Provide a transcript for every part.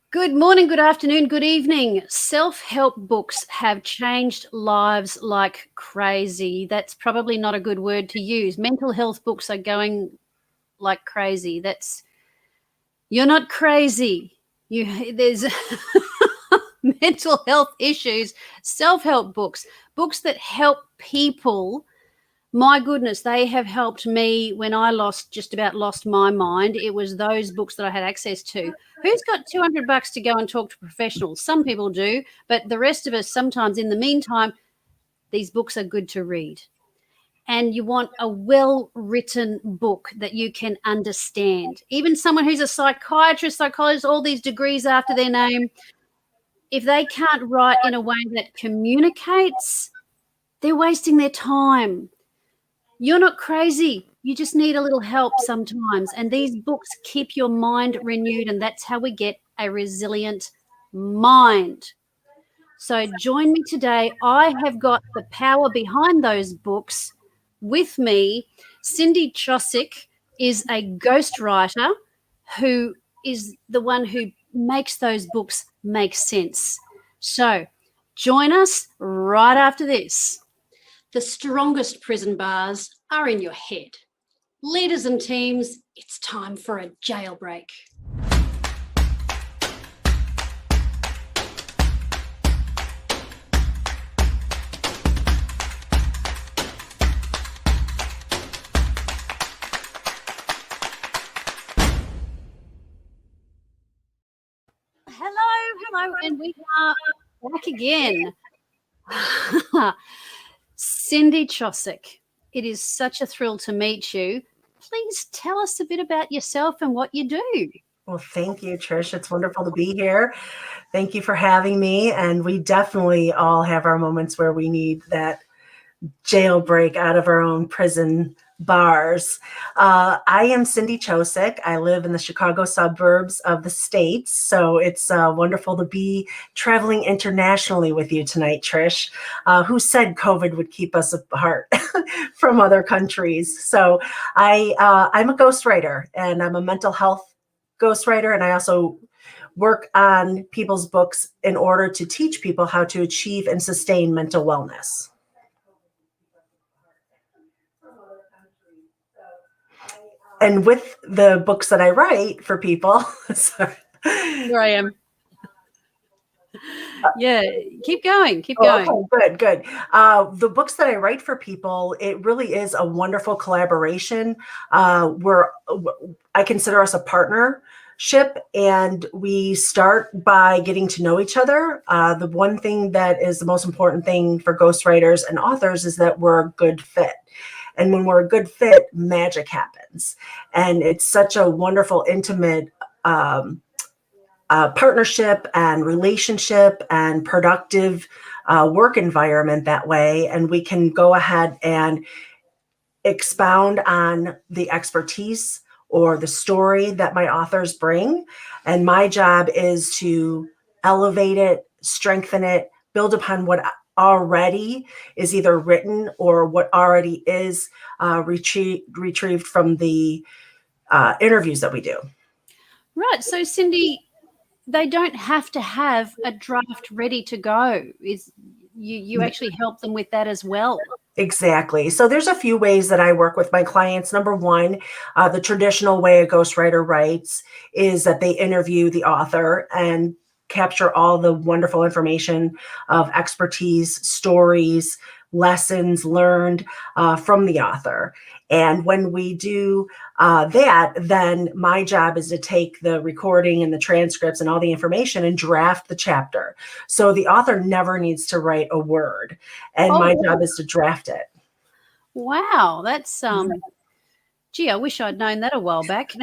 Good morning, good afternoon, good evening. Self-help books have changed lives like crazy. That's probably not a good word to use. Mental health books are going like crazy. You're not crazy. There's mental health issues, self-help books that help people. My goodness, they have helped me when I just about lost my mind. It was those books that I had access to. Who's got $200 to go and talk to professionals? Some people do, but the rest of us sometimes, in the meantime, these books are good to read. And you want a well-written book that you can understand. Even someone who's a psychiatrist, psychologist, all these degrees after their name, if they can't write in a way that communicates, they're wasting their time. You're not crazy. You just need a little help sometimes. And these books keep your mind renewed, and that's how we get a resilient mind. So join me today. I have got the power behind those books with me. Cindy Tschosik is a ghostwriter who is the one who makes those books make sense. So join us right after this. The strongest prison bars are in your head. Leaders and teams, it's time for a jailbreak. Hello, and we are back again. Cindy Tschosik, it is such a thrill to meet you. Please tell us a bit about yourself and what you do. Well, thank you, Trish. It's wonderful to be here. Thank you for having me. And we definitely all have our moments where we need that jailbreak out of our own prison bars. I am Cindy Tschosik. I live in the Chicago suburbs of the States. So it's wonderful to be traveling internationally with you tonight, Trish. Who said COVID would keep us apart from other countries? So I'm a ghostwriter, and I'm a mental health ghostwriter, and I also work on people's books in order to teach people how to achieve and sustain mental wellness. And with the books that I write for people, sorry. Here I am. Yeah, keep going. Okay, good. The books that I write for people, it really is a wonderful collaboration. Where I consider us a partnership, and we start by getting to know each other. The one thing that is the most important thing for ghostwriters and authors is that we're a good fit. And when we're a good fit, magic happens. And it's such a wonderful, intimate partnership and relationship and productive work environment that way. And we can go ahead and expound on the expertise or the story that my authors bring. And my job is to elevate it, strengthen it, build upon what already is either written or what already is retrieved from the interviews that we do. Right. So, Cindy, they don't have to have a draft ready to go. You actually help them with that as well. Exactly. So there's a few ways that I work with my clients. Number one, the traditional way a ghostwriter writes is that they interview the author and capture all the wonderful information of expertise, stories, lessons learned from the author. And when we do that, then my job is to take the recording and the transcripts and all the information and draft the chapter. So the author never needs to write a word, and my job is to draft it. Wow, that's gee, I wish I'd known that a while back.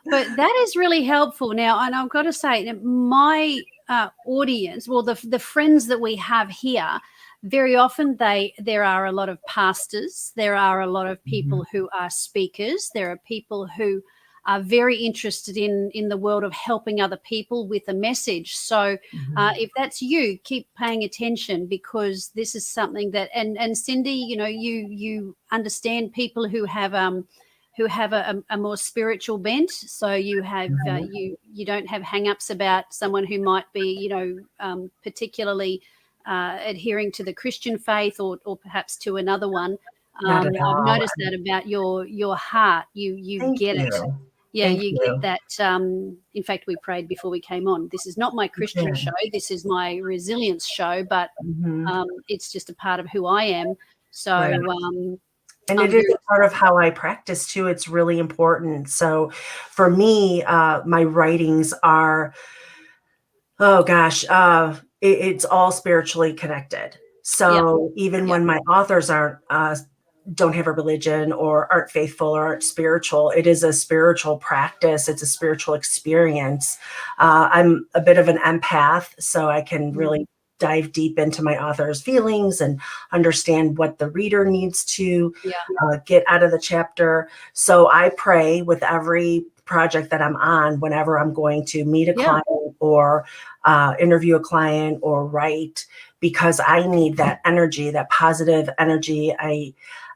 But that is really helpful now. And I've got to say, my audience, well, the friends that we have here, very often there are a lot of pastors, there are a lot of people who are speakers, there are people who are very interested in the world of helping other people with a message. So if that's you, keep paying attention, because this is something that, and Cindy, you understand people who have who have a more spiritual bent. So you have you don't have hang-ups about someone who might be, particularly adhering to the Christian faith or perhaps to another one. Not at I've all. noticed that about your heart. You Thank get it. you. Yeah, Thank you you. get that. In fact, we prayed before we came on. This is not my Christian Okay. show. This is my resilience show, but it's just a part of who I am. So Right. And I'm it is very a part of how I practice too. It's really important. So for me, my writings are, oh gosh, it's all spiritually connected. So even when my authors don't have a religion or aren't faithful or aren't spiritual, it is a spiritual practice. It's a spiritual experience. I'm a bit of an empath, so I can really dive deep into my author's feelings and understand what the reader needs to get out of the chapter. So I pray with every project that I'm on whenever I'm going to meet a client or interview a client or write, because I need that energy, that positive energy.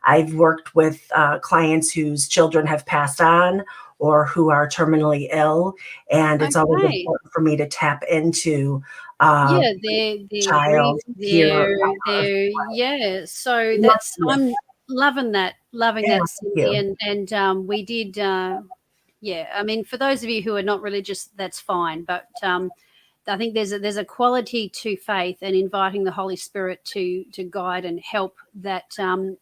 I've worked with clients whose children have passed on or who are terminally ill, and it's always important for me to tap into they're child here. So that's I'm loving that, Cindy. You. And we did I mean, for those of you who are not religious, that's fine, but I think there's a quality to faith and inviting the Holy Spirit to guide and help that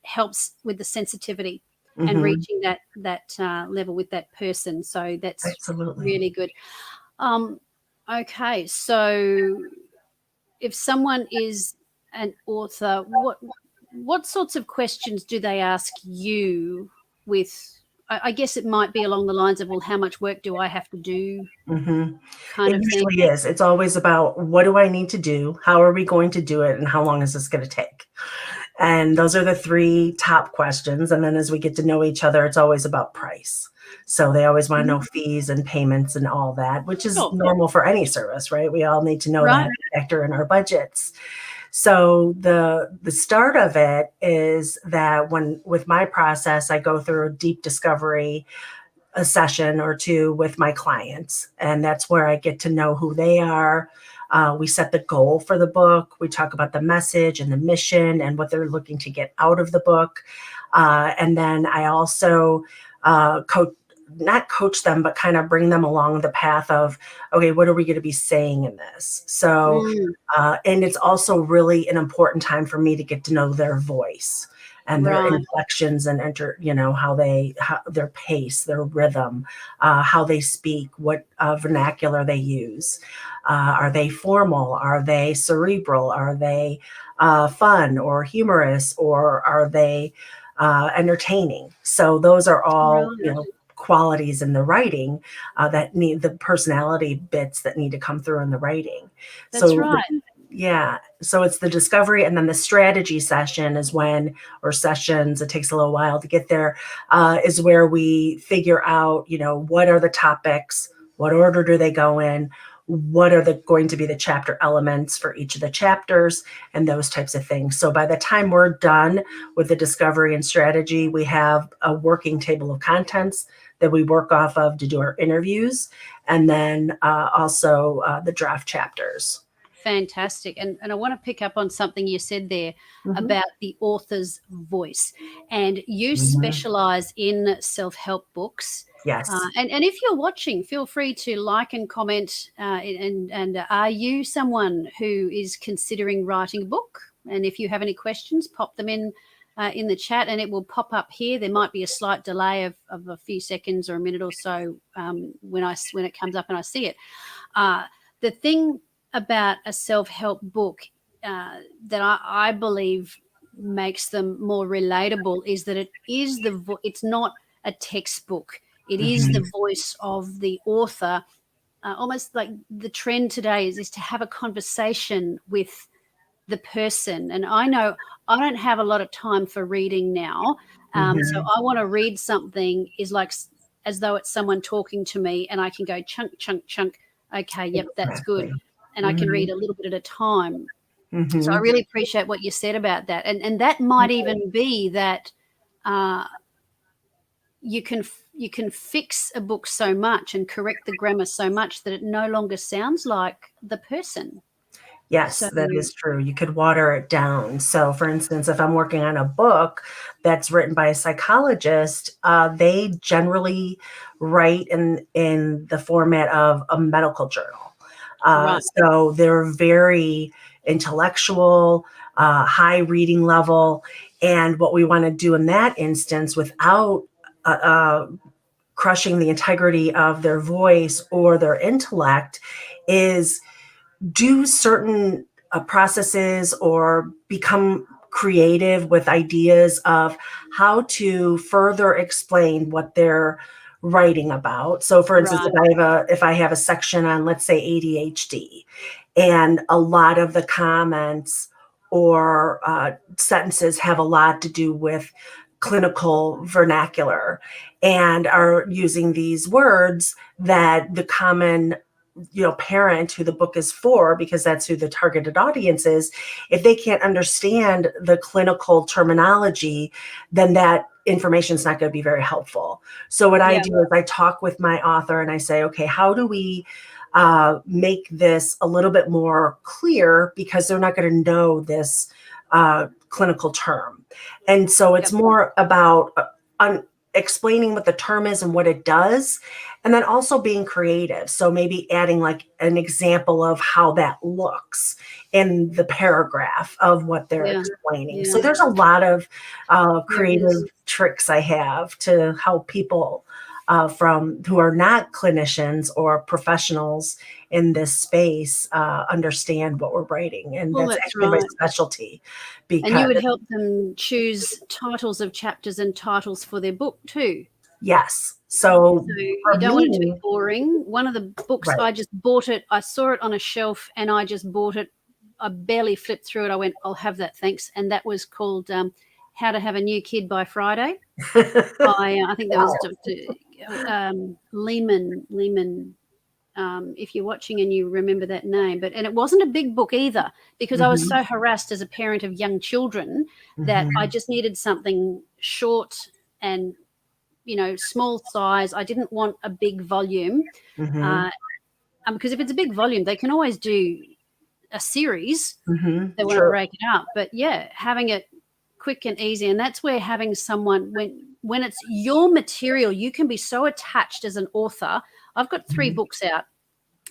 helps with the sensitivity and reaching that level with that person. So that's Absolutely really good. Okay, so if someone is an author, what sorts of questions do they ask you with? I guess it might be along the lines of, well, how much work do I have to do? Kind It of thing. usually is. It's always about, what do I need to do? How are we going to do it? And how long is this going to take? And those are the three top questions. And then as we get to know each other, it's always about price. So they always want to know fees and payments and all that, which is normal for any service, right? We all need to know that factor in our budgets. So the start of it is that with my process, I go through a deep discovery, a session or two with my clients, and that's where I get to know who they are. We set the goal for the book. We talk about the message and the mission and what they're looking to get out of the book. And then I also not coach them, but kind of bring them along the path of, okay, what are we going to be saying in this? So, and it's also really an important time for me to get to know their voice and their inflections and how their pace, their rhythm, how they speak, what vernacular they use. Are they formal? Are they cerebral? Are they fun or humorous? Or are they entertaining? So those are all, qualities in the writing that need the personality bits that need to come through in the writing. That's right. Yeah. So it's the discovery, and then the strategy session is or sessions, it takes a little while to get there, is where we figure out, what are the topics, what order do they go in, what are going to be the chapter elements for each of the chapters, and those types of things. So by the time we're done with the discovery and strategy, we have a working table of contents that we work off of to do our interviews, and then also the draft chapters. Fantastic. And I want to pick up on something you said there about the author's voice. And you specialize in self-help books. Yes. And if you're watching, feel free to like and comment. And are you someone who is considering writing a book? And if you have any questions, pop them in the chat, and it will pop up here. There might be a slight delay of a few seconds or a minute or so when it comes up and I see it. The thing about a self-help book that I believe makes them more relatable is that it is it's not a textbook. It is the voice of the author. Almost like the trend today is to have a conversation with the person. And I know I don't have a lot of time for reading now. So I want to read something is like as though it's someone talking to me, and I can go chunk, chunk, chunk. Okay, yep, that's good. And I can read a little bit at a time. So I really appreciate what you said about that. And that might even be that you can fix a book so much and correct the grammar so much that it no longer sounds like the person. Yes, So that is true. You could water it down. So, for instance, if I'm working on a book that's written by a psychologist, they generally write in the format of a medical journal. right, So they're very intellectual, high reading level, and what we want to do in that instance, without crushing the integrity of their voice or their intellect, is do certain processes or become creative with ideas of how to further explain what they're writing about. So, for instance, right, if I have a section on, let's say, ADHD, and a lot of the comments or sentences have a lot to do with clinical vernacular and are using these words that the common parent who the book is for, because that's who the targeted audience is, if they can't understand the clinical terminology, then that information is not going to be very helpful. So what I yeah, do is I talk with my author and I say, okay, how do we make this a little bit more clear, because they're not going to know this clinical term. And so it's yep, more about explaining what the term is and what it does, and then also being creative. So maybe adding like an example of how that looks in the paragraph of what they're yeah, explaining. So yeah. there's a lot of There is. creative tricks I have to help people from who are not clinicians or professionals in this space understand what we're writing. And Well, that's that's actually my right. specialty, And you because would help them choose titles of chapters and titles for their book too. yes. So So you for don't want it to be me, boring. One of the books, right. I just bought it. I saw it on a shelf and I just bought it. I barely flipped through it. I went, I'll have that, thanks. And that was called How to Have a New Kid by Friday. I think that was Wow. Lehman. If you're watching and you remember that name, and it wasn't a big book either, because I was Mhm, so harassed as a parent of young children that I mhm, just needed something short and small size. I didn't want a big volume, mhm, uh, because if it's a big volume, they can always do a series. mhm. They want to True. break it up, but yeah, having it quick and easy, and that's where having someone when it's your material, you can be so attached as an author. I've got 3 Mhm, books out,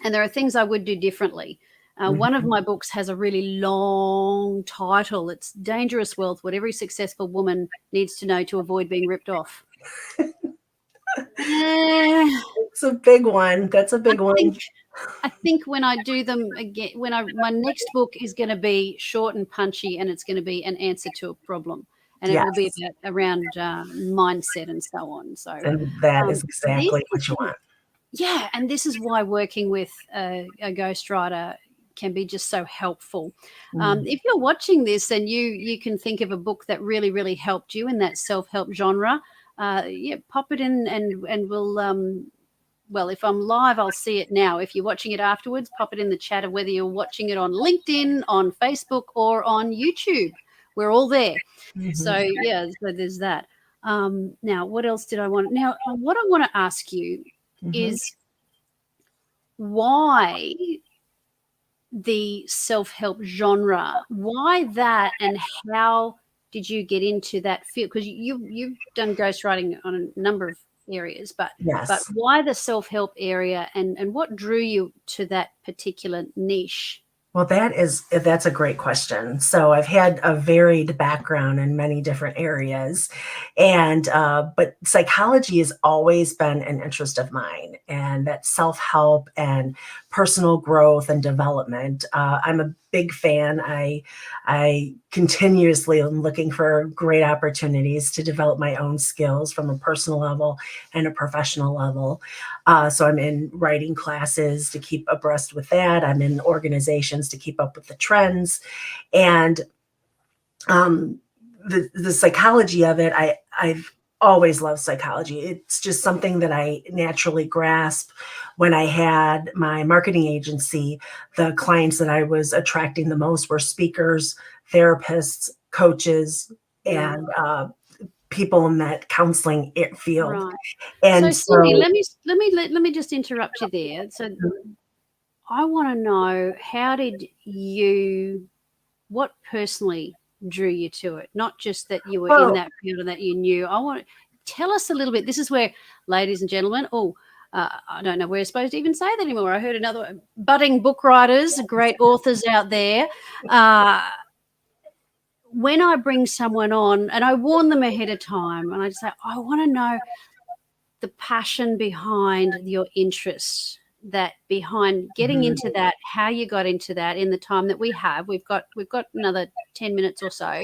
and there are things I would do differently. One of mhm. my books has a really long title. It's Dangerous Wealth: What Every Successful Woman Needs to Know to Avoid Being Ripped Off. Eh, It's a big one. That's a I big think one. I think when I do them again, my next book is going to be short and punchy, and it's going to be an answer to a problem, and it will be Yes. around mindset and so on. So And that um, is this exactly what you is want. yeah, and this is why working with a ghostwriter can be just so helpful. Mm. If you're watching this and you can think of a book that really helped you in that self-help genre, yeah, pop it in and we'll well, if I'm live, I'll see it now. If you're watching it afterwards, pop it in the chat of whether you're watching it on LinkedIn, on Facebook, or on YouTube. We're all there. So Mhm, yeah, so there's that. Now, what else did I want? Now, what I want to ask you mhm. is why the self-help genre? Why that, and how did you get into that field? Because you've done ghostwriting on a number of areas, but Yes. why the self-help area, and what drew you to that particular niche? Well, that's a great question. So I've had a varied background in many different areas, and but psychology has always been an interest of mine, and that self-help and personal growth and development. I'm a big fan. I continuously am looking for great opportunities to develop my own skills from a personal level and a professional level. So I'm in writing classes to keep abreast with that. I'm in organizations to keep up with the trends, and um, the psychology of it. I've always loved psychology. It's just something that I naturally grasp. When I had my marketing agency, the clients that I was attracting the most were speakers, therapists, coaches, Yeah, and people in that counseling field. Right. So And Cindy, so let me just interrupt you there. So I want to know, what personally drew you to it? Not just that you were in that field and that you knew. Tell us a little bit. This is where, ladies and gentlemen, I don't know, we're supposed to even say that anymore. I heard another budding book writers, great authors out there. When I bring someone on, and I warn them ahead of time, and I just say, I want to know the passion behind your interests, that behind getting into that, how you got into that in the time that we have. We've got another 10 minutes or so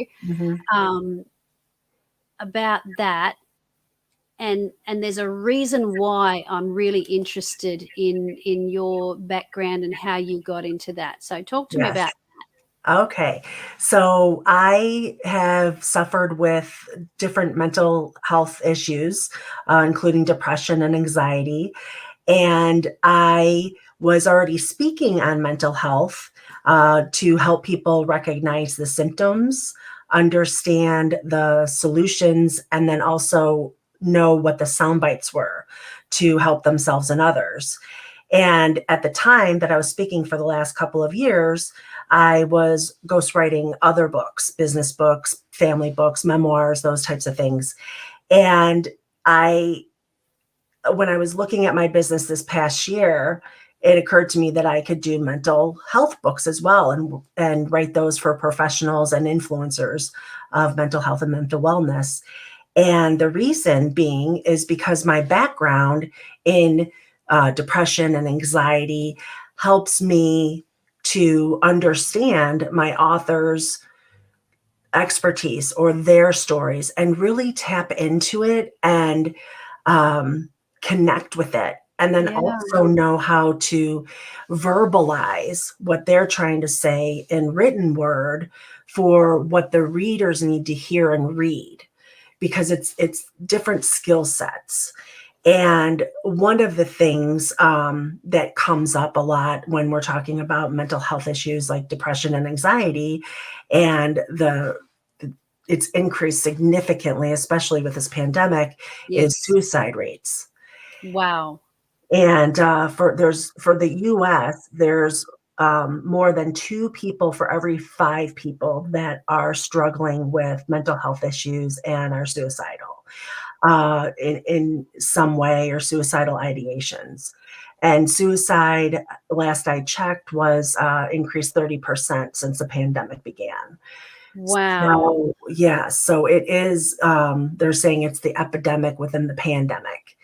about that. And there's a reason why I'm really interested in your background and how you got into that. So talk to me about that. Okay. So I have suffered with different mental health issues, including depression and anxiety. And I was already speaking on mental health to help people recognize the symptoms, understand the solutions, and then also know what the sound bites were to help themselves and others. And at the time that I was speaking for the last couple of years, I was ghostwriting other books, business books, family books, memoirs, those types of things. And when I was looking at my business this past year, it occurred to me that I could do mental health books as well and write those for professionals and influencers of mental health and mental wellness. And the reason being is because my background in depression and anxiety helps me to understand my authors' expertise or their stories and really tap into it and connect with it. And then also know how to verbalize what they're trying to say in written word for what the readers need to hear and read, because it's different skill sets. And one of the things that comes up a lot when we're talking about mental health issues like depression and anxiety, and it's increased significantly, especially with this pandemic, is suicide rates. Wow. And for the US, there's more than 2 people for every 5 people that are struggling with mental health issues and are suicidal in some way, or suicidal ideations. And suicide, last I checked, was increased 30% since the pandemic began. Wow. So, so it is, they're saying it's the epidemic within the pandemic.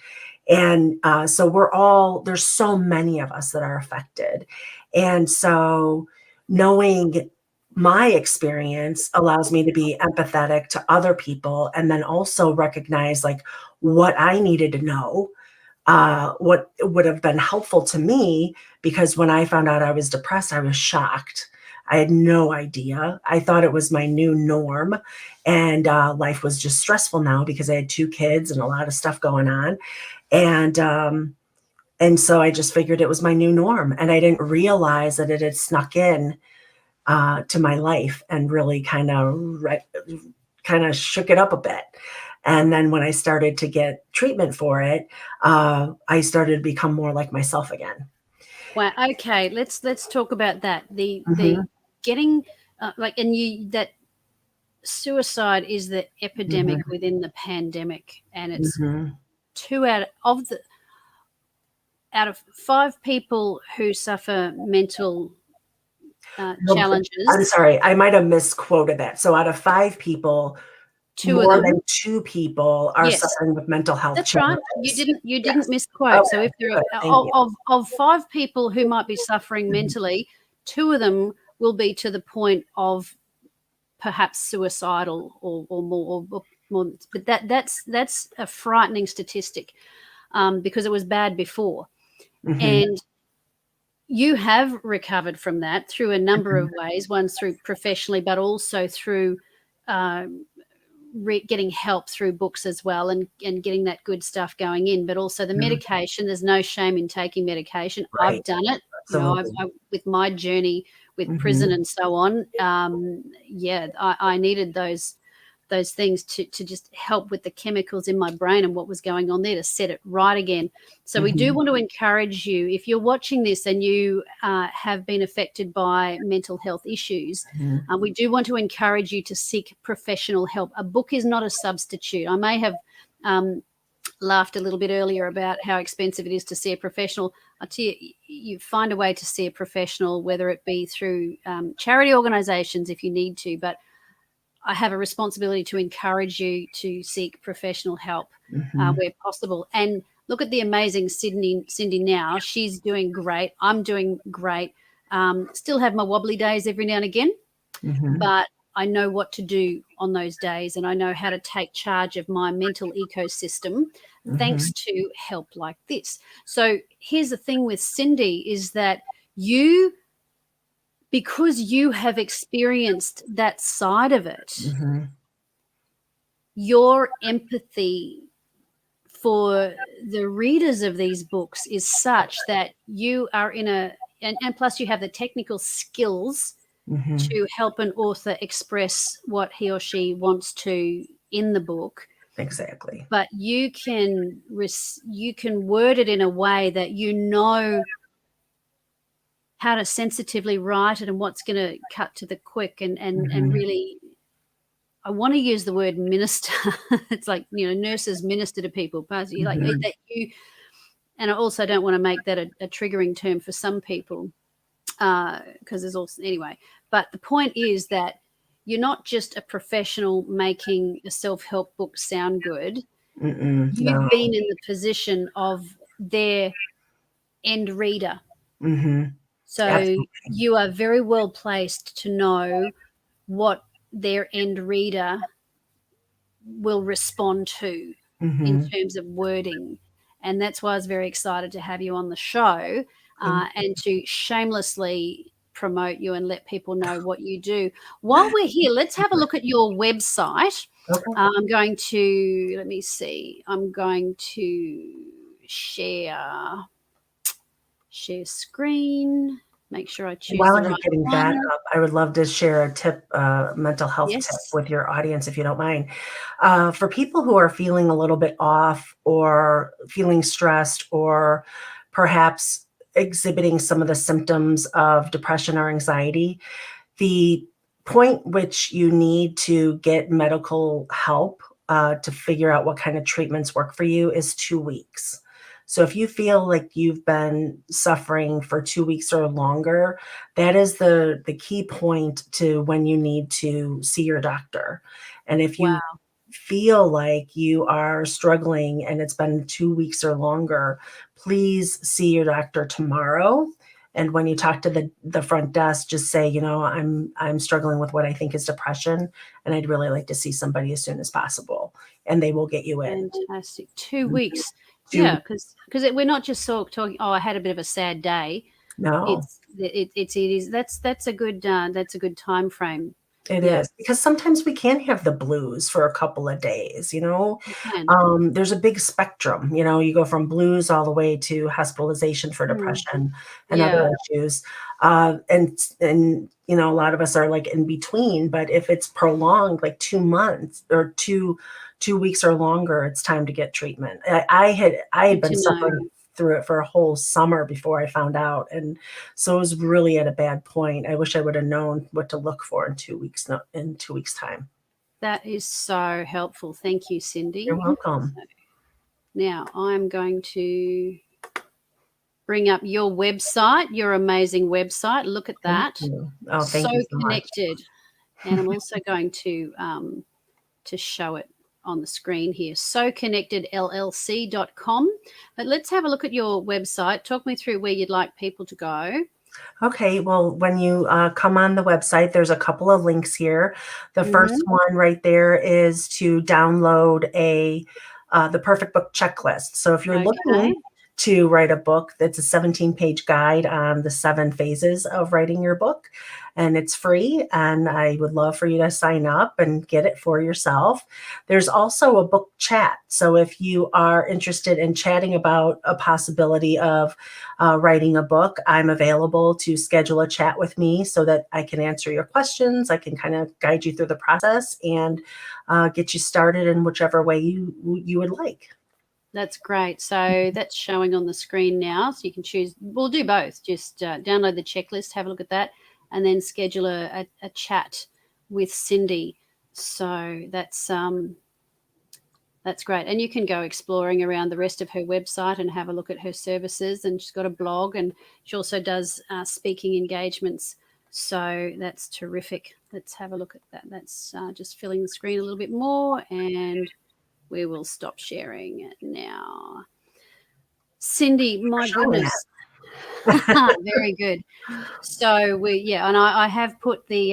And so there's so many of us that are affected. And so knowing my experience allows me to be empathetic to other people, and then also recognize like what I needed to know, what would have been helpful to me, because when I found out I was depressed, I was shocked. I had no idea. I thought it was my new norm, and life was just stressful now because I had 2 kids and a lot of stuff going on. And so I just figured it was my new norm, and I didn't realize that it had snuck in to my life and really kind of shook it up a bit. And then when I started to get treatment for it, I started to become more like myself again. Wow. Okay, let's talk about that. The getting that suicide is the epidemic within the pandemic, and it's 2 out of 5 people who suffer mental challenges. I'm sorry, I might have misquoted that. So out of 5 people, 2 of more them, than 2 people are suffering with mental health that's challenges. right. You didn't misquote. Okay, So if there good. are of 5 people who might be suffering mentally, 2 of them will be to the point of perhaps suicidal or more. But that's a frightening statistic, because it was bad before. And you have recovered from that through a number of ways. One's through professionally, but also through getting help through books as well, and getting that good stuff going in. But also the medication, there's no shame in taking medication. Right. I've done it. Absolutely. I with my journey with prison and so on. I needed those those things to just help with the chemicals in my brain and what was going on there, to set it right again. So we do want to encourage you, if you're watching this and you have been affected by mental health issues, we do want to encourage you to seek professional help. A book is not a substitute. I may have laughed a little bit earlier about how expensive it is to see a professional. I tell you, you find a way to see a professional, whether it be through charity organisations if you need to, but I have a responsibility to encourage you to seek professional help where possible. And look at the amazing Cindy now. She's doing great. I'm doing great. Still have my wobbly days every now and again, but I know what to do on those days, and I know how to take charge of my mental ecosystem thanks to help like this. So here's the thing with Cindy is that because you have experienced that side of it, your empathy for the readers of these books is such that you are and plus you have the technical skills to help an author express what he or she wants to in the book. Exactly. But you can word it in a way that you know how to sensitively write it and what's going to cut to the quick and really, I want to use the word minister. It's like, nurses minister to people, but like that and I also don't want to make that a triggering term for some people because there's also, anyway, but the point is that you're not just a professional making a self-help book sound good. You've been in the position of their end reader. So absolutely. You are very well placed to know what their end reader will respond to in terms of wording. And that's why I was very excited to have you on the show and to shamelessly promote you and let people know what you do. While we're here, let's have a look at your website. Okay. I'm going to share screen, make sure I choose While the you're right getting one. that up, I would love to share a tip, mental health tip with your audience, if you don't mind. For people who are feeling a little bit off or feeling stressed or perhaps exhibiting some of the symptoms of depression or anxiety, the point which you need to get medical help to figure out what kind of treatments work for you is 2 weeks. So if you feel like you've been suffering for 2 weeks or longer, that is the key point to when you need to see your doctor. And if you feel like you are struggling and it's been 2 weeks or longer, please see your doctor tomorrow. And when you talk to the front desk, just say, I'm struggling with what I think is depression, and I'd really like to see somebody as soon as possible. And they will get you in. Fantastic. 2 weeks. Yeah, because we're not just talking. Oh, I had a bit of a sad day. No, that's a good time frame. It is, because sometimes we can have the blues for a couple of days. There's a big spectrum. You go from blues all the way to hospitalization for depression and other issues. And a lot of us are like in between. But if it's prolonged, like 2 months or two weeks or longer, it's time to get treatment. I had been suffering through it for a whole summer before I found out. And so it was really at a bad point. I wish I would have known what to look for in 2 weeks time. That is so helpful. Thank you, Cindy. You're welcome. Now I'm going to bring up your website, your amazing website. Look at that. Thank you. Oh, thank you so connected. And I'm also going to show it on the screen here, soconnectedllc.com. But let's have a look at your website. Talk me through where you'd like people to go. Okay, well, when you come on the website, there's a couple of links here. The first one right there is to download the perfect book checklist. So if you're looking to write a book that's a 17-page guide on the 7 phases of writing your book. And it's free, and I would love for you to sign up and get it for yourself. There's also a book chat. So if you are interested in chatting about a possibility of writing a book, I'm available to schedule a chat with me so that I can answer your questions. I can kind of guide you through the process and get you started in whichever way you would like. That's great. So that's showing on the screen now. So you can choose. We'll do both. Just download the checklist, have a look at that, and then schedule a chat with Cindy. So that's great. And you can go exploring around the rest of her website and have a look at her services. And she's got a blog, and she also does speaking engagements. So that's terrific. Let's have a look at that. That's just filling the screen a little bit more, and we will stop sharing it now. Cindy, my goodness. Very good. So and I have put the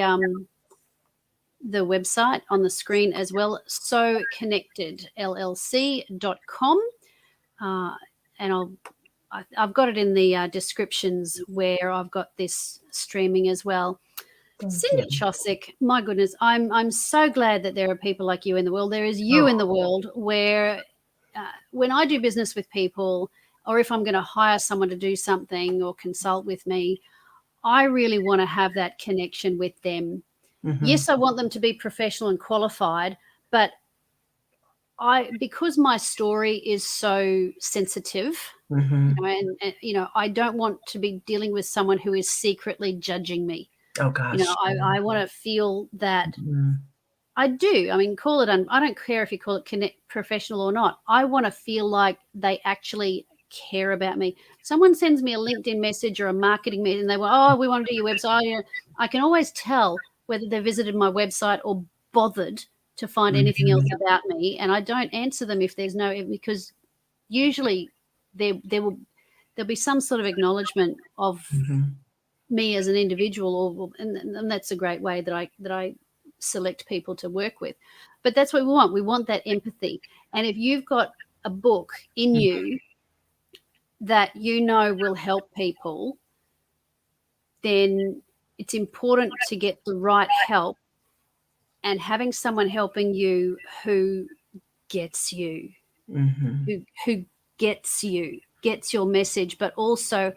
website on the screen as well, soconnectedllc.com. And I've got it in the descriptions where I've got this streaming as well. Cindy Tschosik, my goodness, I'm so glad that there are people like you in the world. There is you in the world where when I do business with people, or if I'm going to hire someone to do something or consult with me, I really want to have that connection with them. Mm-hmm. Yes, I want them to be professional and qualified, but because my story is so sensitive, mm-hmm. and I don't want to be dealing with someone who is secretly judging me. Oh gosh. I want to feel that. Mm-hmm. I do. I mean, call it. I don't care if you call it professional or not. I want to feel like they actually care about me. Someone sends me a LinkedIn message or a marketing meeting, and they go, "Oh, we want to do your website." I can always tell whether they visited my website or bothered to find anything else about me, and I don't answer them if there's because usually there'll be some sort of acknowledgement of me as an individual, and that's a great way that I select people to work with. But that's what we want. We want that empathy. And if you've got a book in you that will help people, then it's important to get the right help, and having someone helping you who gets you, who gets your message, but also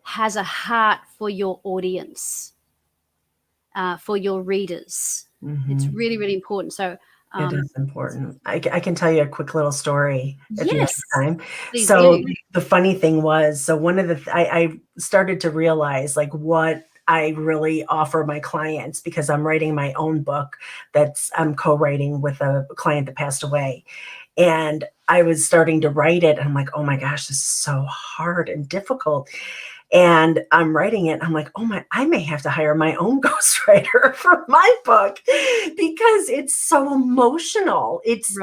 has a heart for your audience, for your readers. It's really, really important. So it is important. I can tell you a quick little story if you have time. Please so do. The funny thing was, one of the I started to realize like what I really offer my clients, because I'm writing my own book I'm co-writing with a client that passed away. And I was starting to write it, and I'm like, oh my gosh, this is so hard and difficult. And I'm writing it, and I'm like, I may have to hire my own ghostwriter for my book, because it's so emotional. It's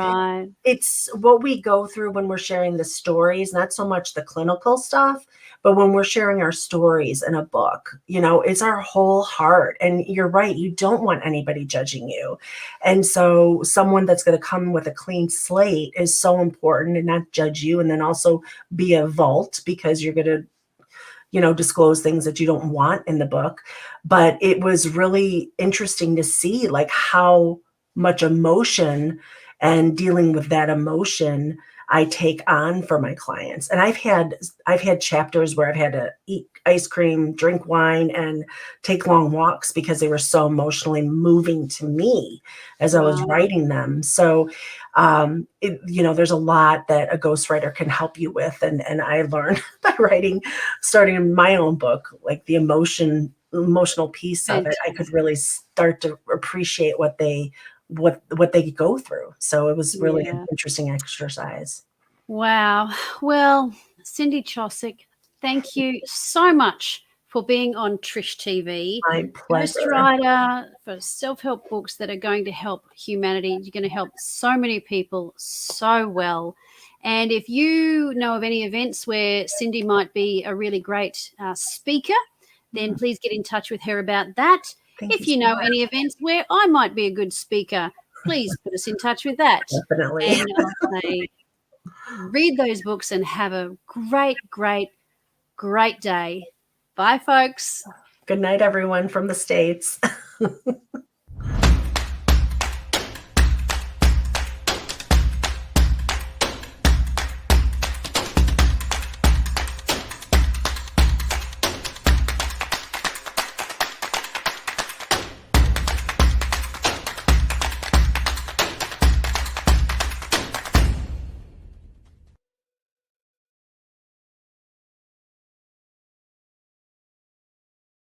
what we go through when we're sharing the stories, not so much the clinical stuff, but when we're sharing our stories in a book, it's our whole heart. And you're right, you don't want anybody judging you. And so someone that's going to come with a clean slate is so important, and not judge you, and then also be a vault, because you're going to disclose things that you don't want in the book. But it was really interesting to see like how much emotion and dealing with that emotion I take on for my clients. And I've had chapters where I've had to eat ice cream, drink wine, and take long walks because they were so emotionally moving to me as I was writing them. So, there's a lot that a ghostwriter can help you with. And I learned by starting my own book, like the emotional piece of it, I could really start to appreciate what they go through. So it was really an interesting exercise. Wow. Well, Cindy Tschosik, thank you so much for being on Trish TV. My pleasure. Ghostwriter for self-help books that are going to help humanity. You're going to help so many people so well. And if you know of any events where Cindy might be a really great speaker, then please get in touch with her about that. If you know any events where I might be a good speaker, please put us in touch with that. Definitely. And I'll say Read those books and have a great, great, great day. Bye, folks. Good night, everyone from the States.